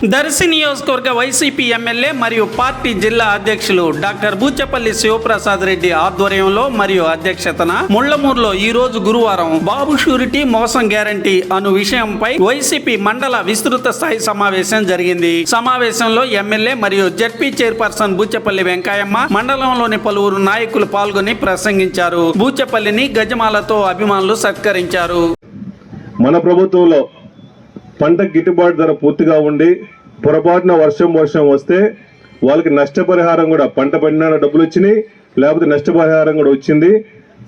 దర్శి నియోజకవర్గ YCP MLA మరియు party జిల్లా అధ్యక్షులు డాక్టర్ బూచపల్లి శివప్రసాద్ రెడ్డి ఆధ్వర్యంలో మరియు అధ్యక్షతన ముళ్లమూరులో ఈ రోజు గురువారం బాబు షూరిటీ మోసం గ్యారంటీ అను విషయంపై వైసీపీ మండల విస్తృత స్థాయి సమావేశం జరిగింది. సమావేశంలో ఎమ్మెల్యే మరియు జడ్పీ చైర్పర్సన్ బూచపల్లి వెంకయ్యమ్మ, మండలంలోని పలువురు నాయకులు పాల్గొని ప్రసంగించారు. బూచపల్లిని గజమాలతో అభిమానులు సత్కరించారు. మన ప్రభుత్వంలో పంట గిట్టుబాటు ధర పూర్తిగా ఉండి పొరపాటున వర్షం వస్తే వాళ్ళకి నష్టపరిహారం కూడా, పంట పండిన డబ్బులు వచ్చినాయి, లేకపోతే నష్టపరిహారం కూడా వచ్చింది.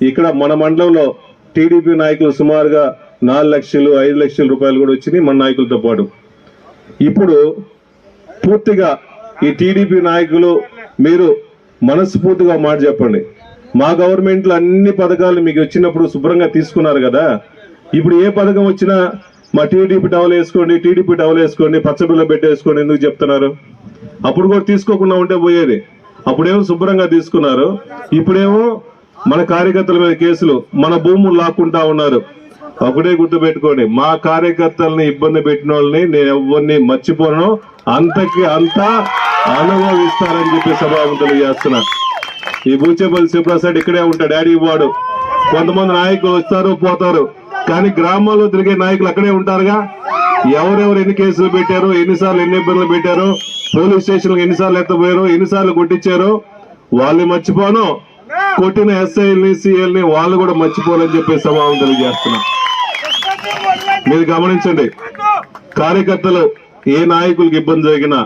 ఇక్కడ మన మండలంలో టీడీపీ నాయకులు సుమారుగా 4 లక్షలు 5 లక్షల రూపాయలు కూడా వచ్చినాయి మన నాయకులతో పాటు. ఇప్పుడు పూర్తిగా ఈ టీడీపీ నాయకులు మీరు మనస్ఫూర్తిగా మాట చెప్పండి. మా గవర్నమెంట్లో అన్ని పథకాలు మీకు వచ్చినప్పుడు శుభ్రంగా తీసుకున్నారు కదా, ఇప్పుడు ఏ పథకం వచ్చినా మా టీడీపీ టవల్ వేసుకోండి పచ్చబిల్ల పెట్టేసుకోండి ఎందుకు చెప్తున్నారు? అప్పుడు కూడా తీసుకోకుండా ఉంటే పోయేది. అప్పుడేమో శుభ్రంగా తీసుకున్నారు, ఇప్పుడేమో మన కార్యకర్తల మీద కేసులు, మన భూములు లాక్కుంటా ఉన్నారు. ఒకటే గుర్తు పెట్టుకోండి, మా కార్యకర్తల్ని ఇబ్బంది పెట్టిన వాళ్ళని నేను ఎవరిని మర్చిపోను, అంతకి అంతా అనుభవిస్తారని చెప్పి సభాముఖం తెలియజేస్తున్నా. ఈ బూచేపల్లి శివప్రసాద్ ఇక్కడే ఉంటాడు, డాడీ వాడు. కొంతమంది నాయకులు వస్తారు పోతారు, కానీ గ్రామాల్లో తిరిగే నాయకులు అక్కడే ఉంటారుగా. ఎవరెవరు ఎన్ని కేసులు పెట్టారు, ఎన్నిసార్లు ఎన్ని ఇబ్బందులు పెట్టారు, పోలీస్ స్టేషన్లకు ఎన్నిసార్లు ఎత్తపోయారు, ఎన్నిసార్లు కొట్టించారు, వాళ్ళని మర్చిపోను, కొట్టిన ఎస్ఐల్ని సిఐల్ని వాళ్ళు కూడా మర్చిపోవాలని చెప్పి సభావం తెలియజేస్తున్నా. మీరు గమనించండి, కార్యకర్తలు ఏ నాయకులకు ఇబ్బంది జరిగినా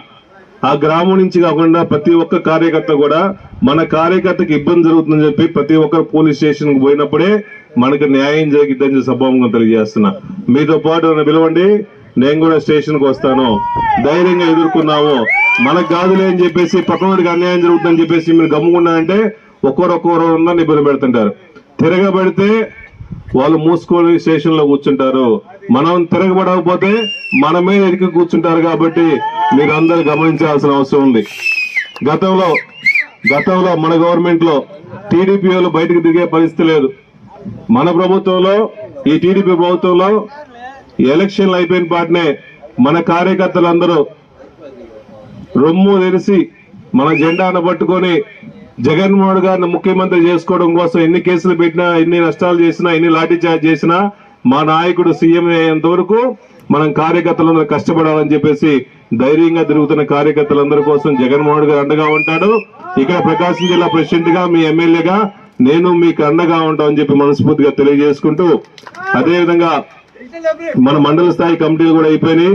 ఆ గ్రామం నుంచి కాకుండా ప్రతి ఒక్క కార్యకర్త కూడా మన కార్యకర్తకి ఇబ్బంది జరుగుతుందని చెప్పి ప్రతి ఒక్కరు పోలీస్ స్టేషన్ కు పోయినప్పుడే మనకు న్యాయం జరిగిద్దని సభాముఖంగా తెలియజేస్తున్నా. మీతో పాటు నన్ను పిలవండి, నేను కూడా స్టేషన్ కు వస్తాను, ధైర్యంగా ఎదుర్కొన్నాము. మనకు కాదులే అని చెప్పేసి పక్కనోడికి అన్యాయం జరుగుతుందని చెప్పేసి మీరు గమ్ముకున్నారంటే ఒక్కొక్కరు ఇబ్బంది పెడుతుంటారు. తిరగబడితే వాళ్ళు మూసుకొని స్టేషన్ లో కూర్చుంటారు, మనం తిరగబడకపోతే మన మీద ఎదిగి కూర్చుంటారు. కాబట్టి మీరు అందరూ గమనించాల్సిన అవసరం ఉంది. గతంలో మన గవర్నమెంట్ లో టీడీపీ వాళ్ళు బయటకు దిగే పరిస్థితి లేదు. మన ప్రభుత్వంలో, ఈ టీడీపీ ప్రభుత్వంలో ఎలక్షన్లు అయిపోయిన పాటనే మన కార్యకర్తలందరూ రొమ్ము తెరిసి మన జెండాను పట్టుకొని జగన్మోహన్ గారిని ముఖ్యమంత్రి చేసుకోవడం కోసం ఎన్ని కేసులు పెట్టినా, ఎన్ని నష్టాలు చేసినా, ఎన్ని లాఠీ చార్జ్ చేసినా మా నాయకుడు సీఎం అయ్యేంత వరకు మనం కార్యకర్తలందరూ కష్టపడాలని చెప్పేసి ధైర్యంగా తిరుగుతున్న కార్యకర్తలందరి కోసం జగన్మోహన్ గారు అండగా ఉంటాడు. ఇక్కడ ప్రకాశం జిల్లా ప్రెసిడెంట్ గా, మీ ఎమ్మెల్యేగా నేను మీకు అండగా ఉంటామని చెప్పి మనస్ఫూర్తిగా తెలియజేసుకుంటూ, అదేవిధంగా మన మండల స్థాయి కమిటీలు కూడా అయిపోయినాయి.